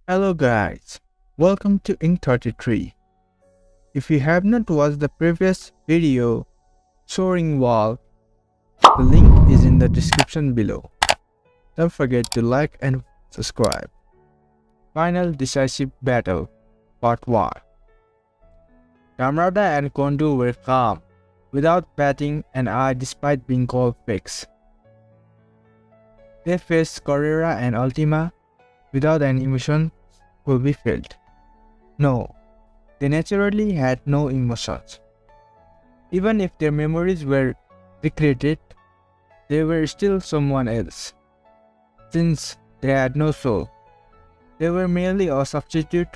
Hello guys, welcome to Ink 33. If you have not watched the previous video, Soaring Wall, the link is in the description below. Don't forget to like and subscribe. Final Decisive Battle, Part 1. Damrada and Kondu were calm, without batting an eye despite being called fakes. They faced Carrera and Ultima without an emotion could be felt. No, they naturally had no emotions. Even if their memories were recreated, they were still someone else. Since they had no soul, they were merely a substitute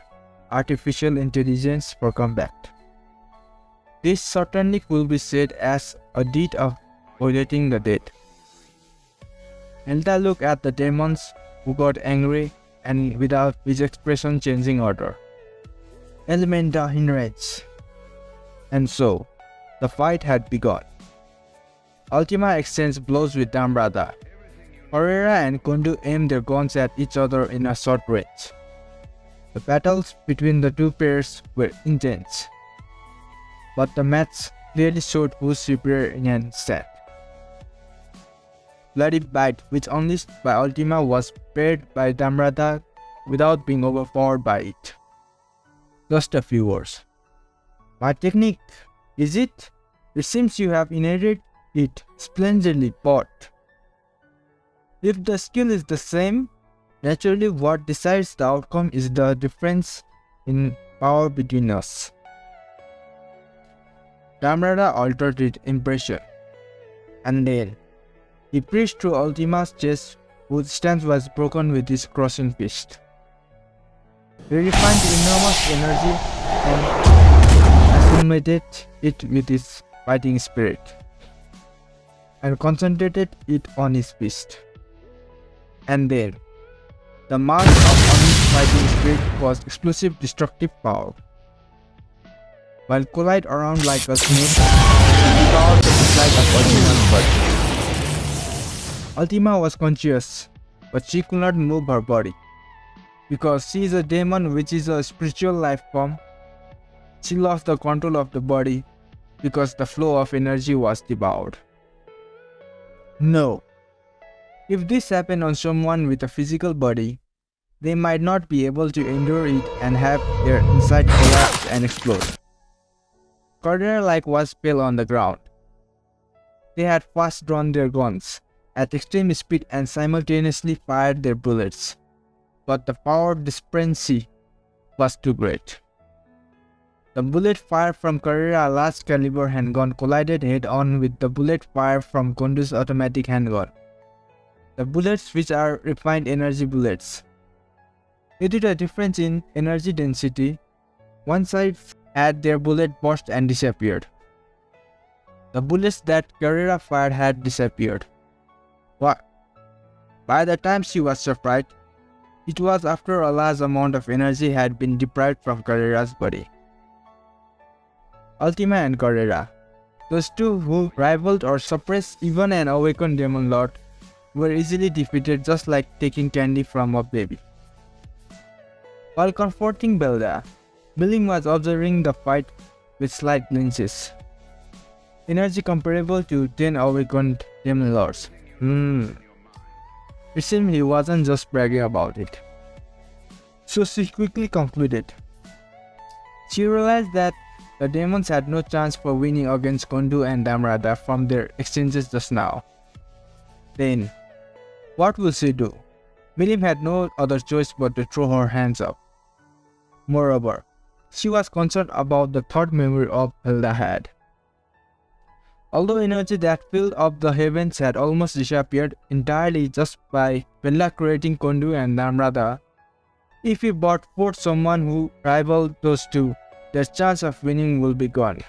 artificial intelligence for combat. This certainly could be said as a deed of violating the dead. Elta looked at the demons who got angry and without his expression changing order. Elementa in rage. And so, the fight had begun. Ultima exchanged blows with Damrada. Herrera and Kondu aimed their guns at each other in a short range. The battles between the two pairs were intense, but the match clearly showed whose superior in an instant. Bloody Bite, which unleashed by Ultima, was paired by Damrada without being overpowered by it. Just a few words. My technique, is it? It seems you have inherited it splendidly, but if the skill is the same, naturally what decides the outcome is the difference in power between us. Damrada altered its impression, and then he pierced through Ultima's chest, whose stance was broken with his crushing fist. He refined enormous energy and assimilated it with his fighting spirit, and concentrated it on his fist. And then, the mask of unleashed fighting spirit was explosive destructive power. While collide around like a snake, he devoured the dislike of Ultima's body. Ultima was conscious, but she could not move her body. Because she is a demon, which is a spiritual life form, she lost the control of the body because the flow of energy was devoured. No. If this happened on someone with a physical body, they might not be able to endure it and have their inside collapse and explode. Carrera likewise fell on the ground. They had fast drawn their guns at extreme speed and simultaneously fired their bullets, but the power discrepancy was too great. The bullet fired from Carrera's large caliber handgun collided head-on with the bullet fired from Kondu's automatic handgun. The bullets, which are refined energy bullets, due to the difference in energy density, one side had their bullet burst and disappeared. The bullets that Carrera fired had disappeared. But by the time she was surprised, it was after a large amount of energy had been deprived from Carrera's body. Ultima and Carrera, those two who rivaled or suppressed even an awakened demon lord, were easily defeated, just like taking candy from a baby. While comforting Belda, Milim was observing the fight with slight glances. Energy comparable to 10 awakened demon lords. It seemed he wasn't just bragging about it. So she quickly concluded. She realized that the demons had no chance for winning against Kondu and Damrada from their exchanges just now. Then, what will she do? Milim had no other choice but to throw her hands up. Moreover, she was concerned about the third memory of Hilda had. Although energy that filled up the heavens had almost disappeared entirely just by Bella creating Kondu and Damrada, if he brought forth someone who rivaled those two, their chance of winning will be gone.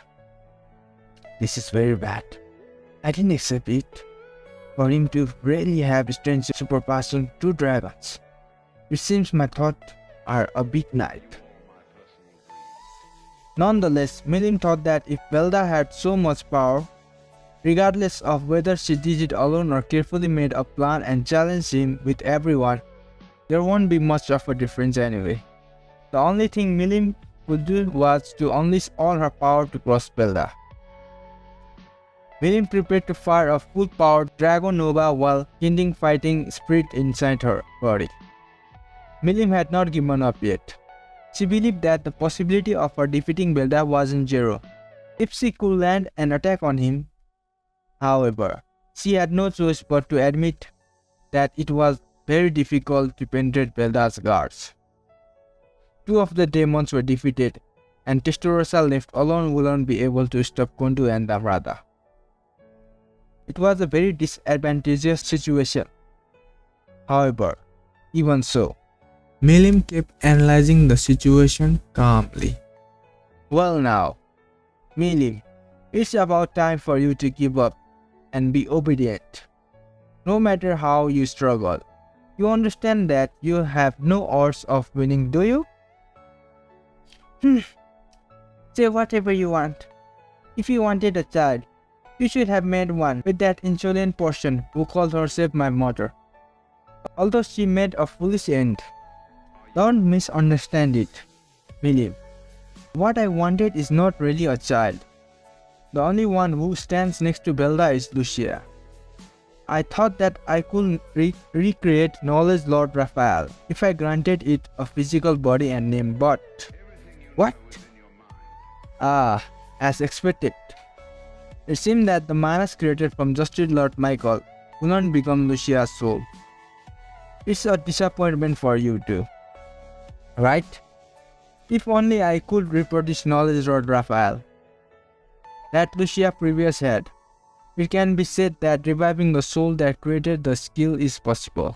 This is very bad. I didn't accept it. For him to really have strength surpassing two dragons. It seems my thoughts are a bit naive. Nonetheless, Milim thought that if Velda had so much power, regardless of whether she did it alone or carefully made a plan and challenged him with everyone, there won't be much of a difference anyway. The only thing Milim could do was to unleash all her power to cross Belda. Milim prepared to fire a full-powered Dragon Nova while kindling fighting spirit inside her body. Milim had not given up yet. She believed that the possibility of her defeating Belda wasn't zero if she could land an attack on him. However, she had no choice but to admit that it was very difficult to penetrate Belda's guards. Two of the demons were defeated, and Tensura left alone wouldn't be able to stop Kondu and Damrada. It was a very disadvantageous situation. However, even so, Milim kept analyzing the situation calmly. Well now, Milim, it's about time for you to give up and be obedient. No matter how you struggle, you understand that you have no odds of winning, do you? Say whatever you want. If you wanted a child, you should have made one with that insolent person who called herself my mother. Although she made a foolish end. Don't misunderstand it, Milim. What I wanted is not really a child. The only one who stands next to Belda is Lucia. I thought that I could recreate Knowledge Lord Raphael if I granted it a physical body and name, but... What? Ah, as expected. It seemed that the manas created from Justice Lord Michael would not become Lucia's soul. It's a disappointment for you too, right? If only I could reproduce Knowledge Lord Raphael that Lucia previously had. It can be said that reviving the soul that created the skill is possible.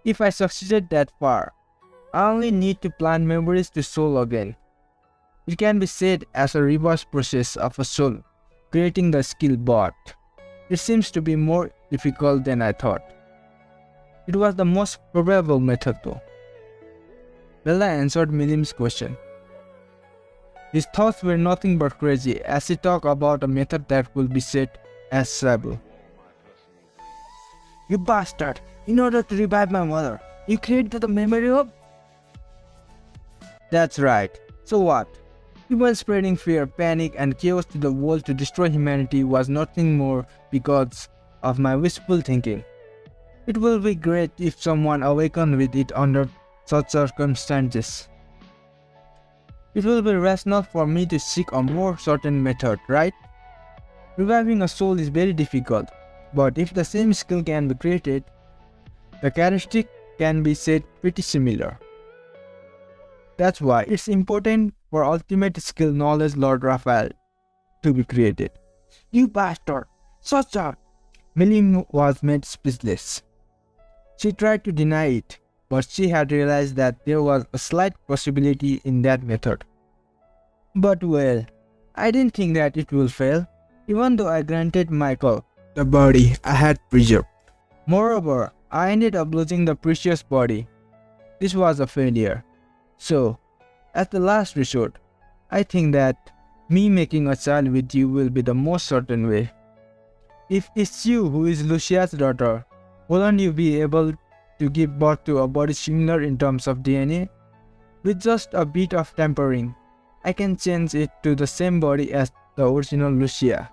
If I succeeded that far, I only need to plant memories to soul again. It can be said as a reverse process of a soul creating the skill, but it seems to be more difficult than I thought. It was the most probable method though. Belda answered Milim's question. His thoughts were nothing but crazy as he talked about a method that could be said as Sabu. You bastard! In order to revive my mother, you created the memory of... That's right. So what? People spreading fear, panic and chaos to the world to destroy humanity was nothing more because of my wishful thinking. It will be great if someone awakened with it under such circumstances. It will be rational for me to seek a more certain method, right? Reviving a soul is very difficult, but if the same skill can be created, the characteristic can be said pretty similar. That's why it's important for ultimate skill Knowledge Lord Raphael to be created. You bastard! Such a... Milim was made speechless. She tried to deny it, but she had realized that there was a slight possibility in that method. But well, I didn't think that it will fail, even though I granted Michael the body I had preserved. Moreover, I ended up losing the precious body. This was a failure. So, as the last resort, I think that me making a child with you will be the most certain way. If it's you who is Lucia's daughter, wouldn't you be able to give birth to a body similar in terms of DNA? With just a bit of tampering, I can change it to the same body as the original Lucia.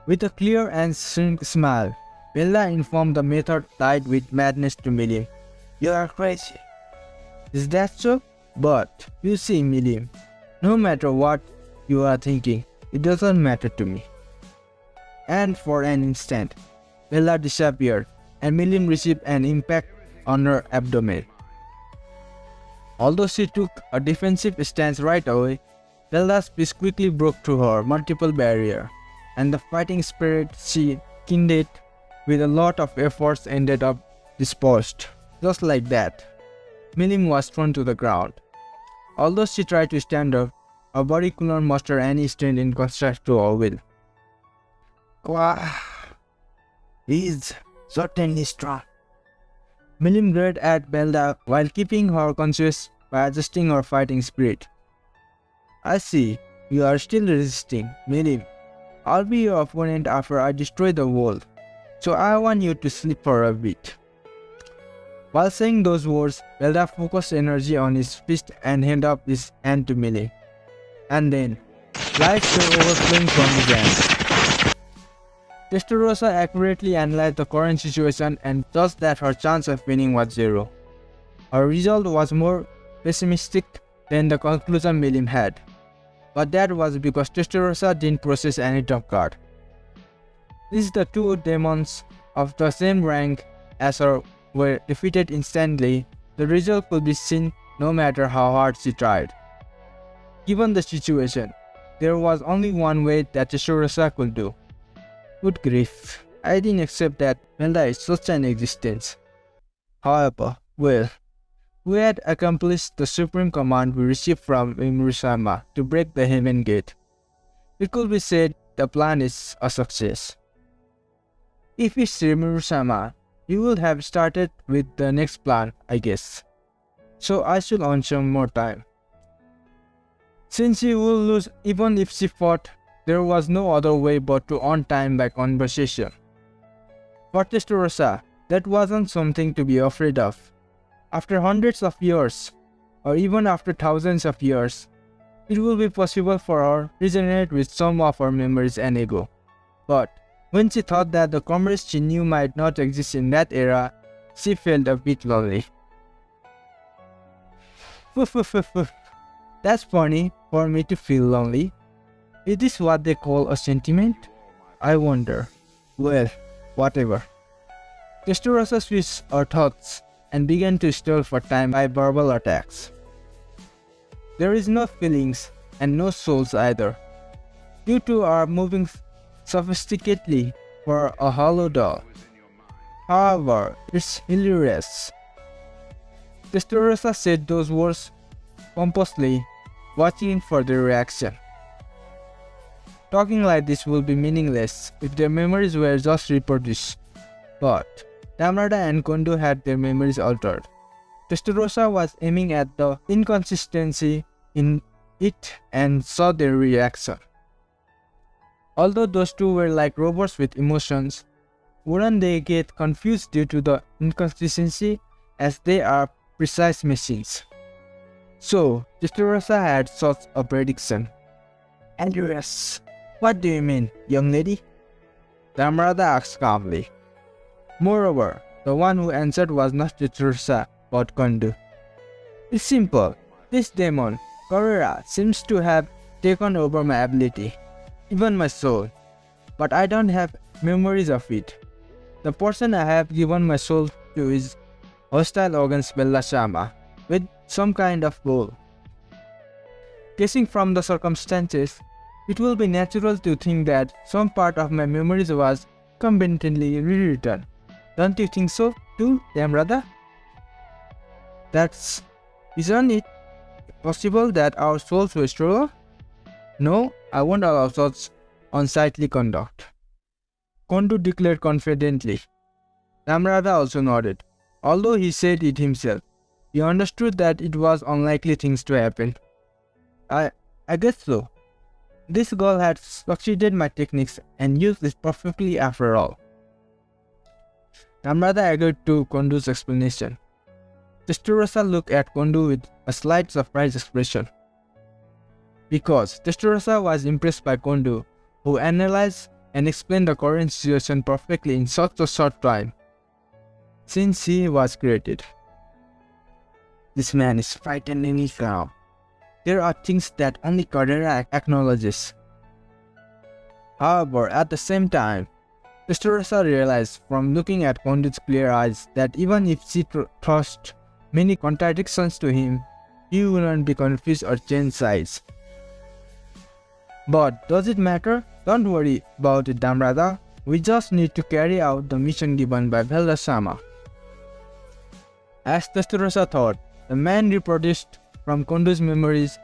With a clear and cynical smile, Belda informed the method tied with madness to Milim. You are crazy. Is that so? But, you see Milim, no matter what you are thinking, it doesn't matter to me. And for an instant, Belda disappeared and Milim received an impact on her abdomen. Although she took a defensive stance right away, Belda's peace quickly broke through her multiple barrier, and the fighting spirit she kindled with a lot of efforts ended up dispersed. Just like that, Milim was thrown to the ground. Although she tried to stand up, her body couldn't muster any strength in contrast to her will. Wow, he's certainly strong. Milim glared at Belda while keeping her conscious by adjusting her fighting spirit. I see, you are still resisting, Milim. I'll be your opponent after I destroy the world, so I want you to sleep for a bit. While saying those words, Velda focused energy on his fist and held up his hand to Melee. And then, lights were overflowing from his hand. Testarossa accurately analyzed the current situation and judged that her chance of winning was 0. Her result was more pessimistic than the conclusion Milim had. But that was because Testarossa didn't process any top card. These the two demons of the same rank as her were defeated instantly. The result could be seen no matter how hard she tried. Given the situation, there was only one way that Testarossa could do. Good grief, I didn't accept that Velda is such an existence. However, well, we had accomplished the supreme command we received from Rimuru-sama to break the Heaven Gate. It could be said the plan is a success. If it's Rimuru-sama, you will have started with the next plan, I guess. So I should earn some more time. Since she will lose even if she fought, there was no other way but to earn time by conversation. For Testarossa, that wasn't something to be afraid of. After hundreds of years, or even after thousands of years, it will be possible for her to regenerate with some of her memories and ego. But when she thought that the comrades she knew might not exist in that era, she felt a bit lonely. That's funny for me to feel lonely. Is this what they call a sentiment? I wonder. Well, whatever. Testarossa switched her thoughts and began to stall for time by verbal attacks. There is no feelings and no souls either. You two are moving sophisticatedly for a hollow doll. However, it's hilarious. Testarossa said those words pompously, watching for their reaction. Talking like this will be meaningless if their memories were just reproduced. But Tamrada and Kondo had their memories altered. Testarossa was aiming at the inconsistency in it and saw their reaction. Although those two were like robots with emotions, wouldn't they get confused due to the inconsistency as they are precise machines? So, Testarossa had such a prediction. Andreas, what do you mean, young lady? Tamrada asked calmly. Moreover, the one who answered was not Testarossa but Kondo. It's simple. This demon, Carrera, seems to have taken over my ability, even my soul, but I don't have memories of it. The person I have given my soul to is hostile against Velda-sama, with some kind of goal. Guessing from the circumstances, it will be natural to think that some part of my memories was conveniently rewritten. Don't you think so too, Tamrada? Isn't it possible that our souls will struggle? No, I won't allow such unsightly conduct, Kondo declared confidently. Tamrada also nodded. Although he said it himself, he understood that it was unlikely things to happen. I guess so. This girl had succeeded my techniques and used it perfectly after all. Tamrada agreed to Kondo's explanation. Testarossa looked at Kondo with a slight surprised expression. Because Testarossa was impressed by Kondo, who analyzed and explained the current situation perfectly in such a short time since he was created. This man is frighteningly calm. There are things that only Carrera acknowledges. However, at the same time, Testarossa realized from looking at Kondo's clear eyes that even if she thrust many contradictions to him, he wouldn't be confused or change sides. But does it matter? Don't worry about it, Tamrada. We just need to carry out the mission given by Velda-sama. As Testarossa thought, the man reproduced from Kondo's memories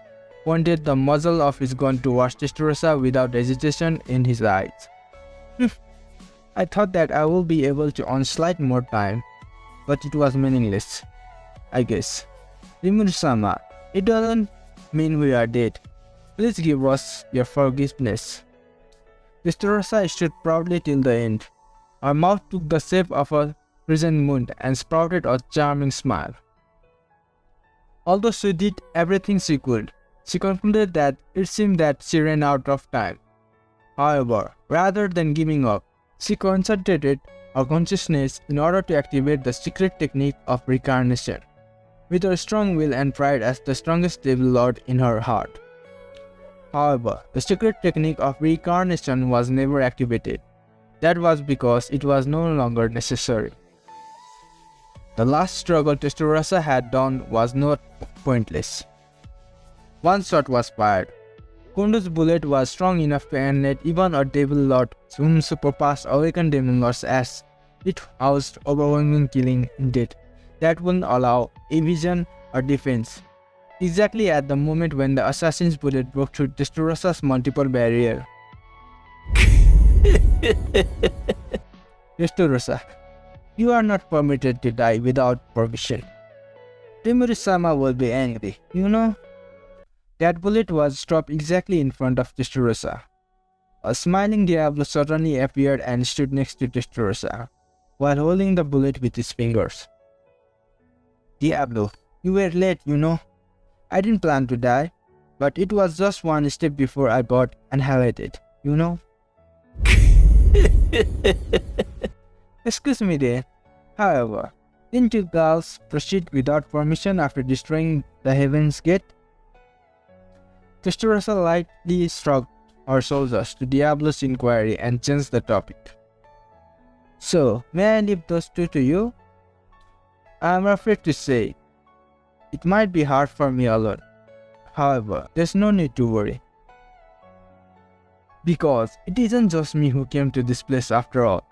pointed the muzzle of his gun towards Testarossa without hesitation in his eyes. I thought that I would be able to earn slight more time, but it was meaningless, I guess. Rimuru-sama, it doesn't mean we are dead. Please give us your forgiveness. Testarossa stood proudly till the end. Her mouth took the shape of a present mood and sprouted a charming smile. Although she did everything she could, she concluded that it seemed that she ran out of time. However, rather than giving up, she concentrated her consciousness in order to activate the secret technique of reincarnation, with her strong will and pride as the strongest devil lord in her heart. However, the secret technique of reincarnation was never activated. That was because it was no longer necessary. The last struggle Tensura had done was not pointless. One shot was fired. Kundu's bullet was strong enough to annihilate even a devil lord whom surpassed awakened demon lords, as it housed overwhelming killing intent that wouldn't allow evasion or defense. Exactly at the moment when the assassin's bullet broke through Tensura's multiple barrier. Tensura, you are not permitted to die without permission. Rimuru-sama will be angry, you know. That bullet was stopped exactly in front of Tensura. A smiling Diablo suddenly appeared and stood next to Tensura, while holding the bullet with his fingers. Diablo, you were late, you know. I didn't plan to die, but it was just one step before I got annihilated, you know. Excuse me there. However, didn't you girls proceed without permission after destroying the Heaven's Gate? Tensura lightly shrugged her shoulders to Diablo's inquiry and changed the topic. So, may I leave those two to you? I am afraid to say, it might be hard for me alone. However, there's no need to worry. Because it isn't just me who came to this place after all.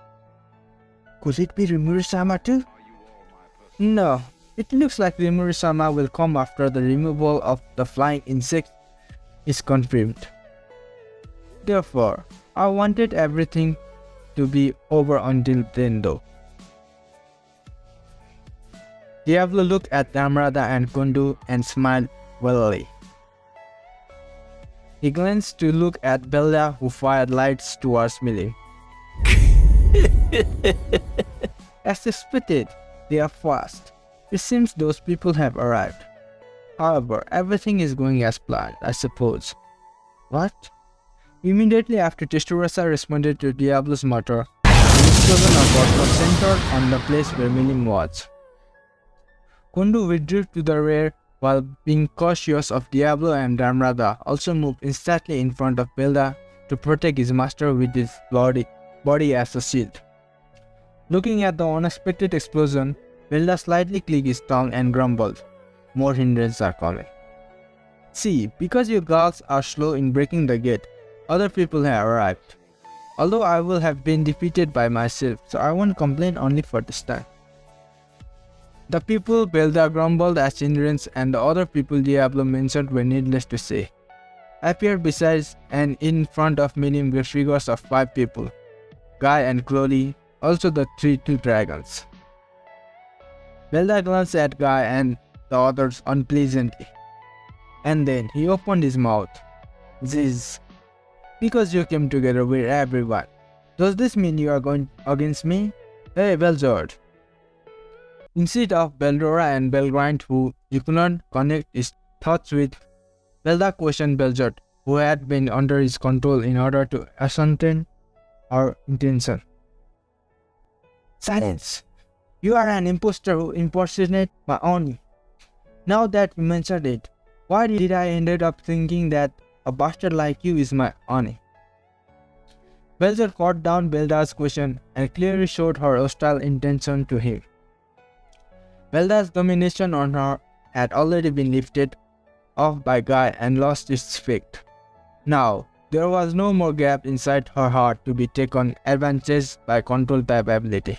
Could it be Rimuru-sama too? No, it looks like Rimuru-sama will come after the removal of the flying insect is confirmed. Therefore, I wanted everything to be over until then though. Diablo looked at Dhamrada and Kundu and smiled wearily. He glanced to look at Belda, who fired lights towards Millie. As expected, they are fast. It seems those people have arrived. However, everything is going as planned, I suppose. What? Immediately after Tensura responded to Diablo's murder, an explosion of what was centered on the place where Milim was. Kundu withdrew to the rear while being cautious of Diablo, and Dhamrada also moved instantly in front of Belda to protect his master with his body as a shield. Looking at the unexpected explosion, Belda slightly clicked his tongue and grumbled, "More hindrances are coming." See, because you girls are slow in breaking the gate, other people have arrived. Although I will have been defeated by myself, so I won't complain only for this time. The people Belda grumbled as hindrance and the other people Diablo mentioned were needless to say. Appeared besides and in front of Milim were figures of 5 people, Guy and Chloe, also the 3 dragons. Belda glanced at Guy and the others unpleasantly. And then he opened his mouth. Ziz. Because you came together with everyone, does this mean you are going against me? Hey, Belzord. Instead of Beldora and Belgrind, who you could not connect his thoughts with, Belda questioned Belzord, who had been under his control in order to ascertain our intention. Silence! You are an impostor who impersonated my Oni. Now that you mentioned it, why did I ended up thinking that a bastard like you is my Oni? Belzord caught down Belda's question and clearly showed her hostile intention to him. Belda's domination on her had already been lifted off by Guy and lost its effect. Now, there was no more gap inside her heart to be taken advantage by control type ability.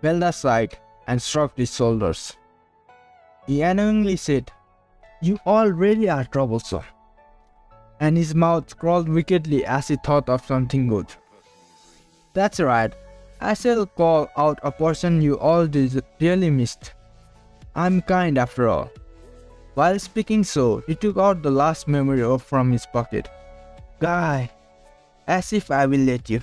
Belda sighed and shrugged his shoulders. He annoyingly said, "You all really are troublesome." And his mouth crawled wickedly as he thought of something good. That's right. I shall call out a person you all really missed. I'm kind after all. While speaking so, he took out the last memory orb from his pocket. Guy, as if I will let you.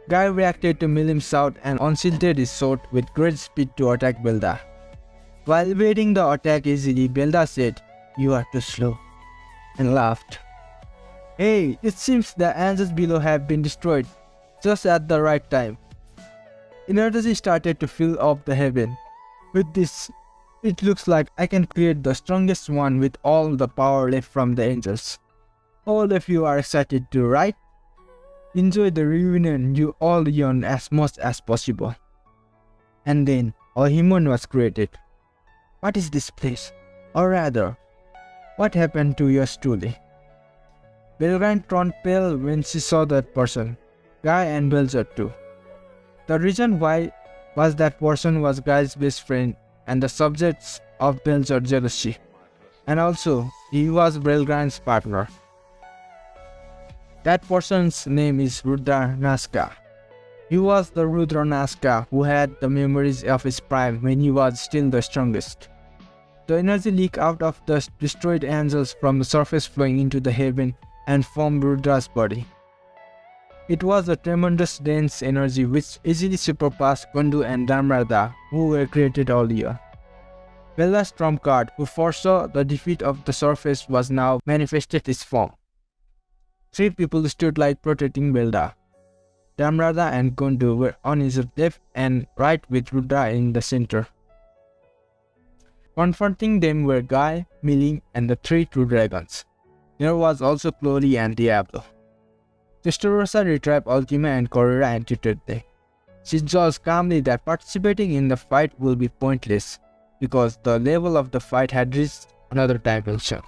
Guy reacted to Milim's shout and unshielded his sword with great speed to attack Belda. While evading the attack easily, Belda said, "You are too slow," and laughed. Hey, it seems the angels below have been destroyed just at the right time. Energy started to fill up the heaven. With this, it looks like I can create the strongest one with all the power left from the angels. All of you are excited too, right? Enjoy the reunion you all yearn as much as possible. And then, a human was created. What is this place? Or rather, what happened to yours truly? Belgran turned pale when she saw that person, Guy and Belzer too. The reason why was that person was Guy's best friend and the subject of Belzer's jealousy. And also, he was Belgran's partner. That person's name is Rudra Naska. He was the Rudra Naska who had the memories of his prime when he was still the strongest. The energy leaked out of the destroyed angels from the surface flowing into the heaven and formed Rudra's body. It was a tremendous dense energy which easily surpassed Kundu and Dharmarada, who were created earlier. Belda's trump card, who foresaw the defeat of the surface, was now manifested its form. Three people stood like protecting Belda. Dharmarada and Kundu were on his left and right with Rudra in the center. Confronting them were Guy, Milim, and the three true dragons. There was also Chloe and Diablo. Tensura retrieved Ultima and Corera and treated them. She judged calmly that participating in the fight will be pointless because the level of the fight had reached another dimension.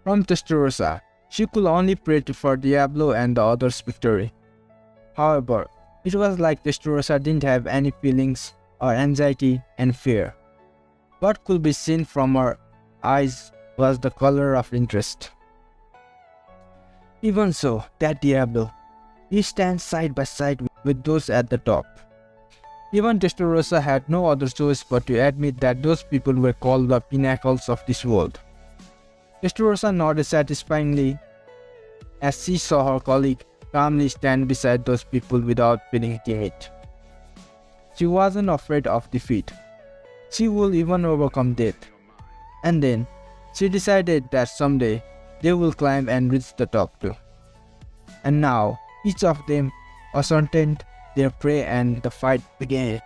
From Tensura, she could only pray for Diablo and the others' victory. However, it was like Tensura didn't have any feelings or anxiety and fear. What could be seen from her eyes was the color of interest. Even so, that Diablo, he stands side by side with those at the top. Even Tensura had no other choice but to admit that those people were called the pinnacles of this world. Tensura nodded satisfyingly as she saw her colleague calmly stand beside those people without feeling timid. She wasn't afraid of defeat. She would even overcome death. And then, she decided that someday they will climb and reach the top too. And now, each of them ascertained their prey and the fight began.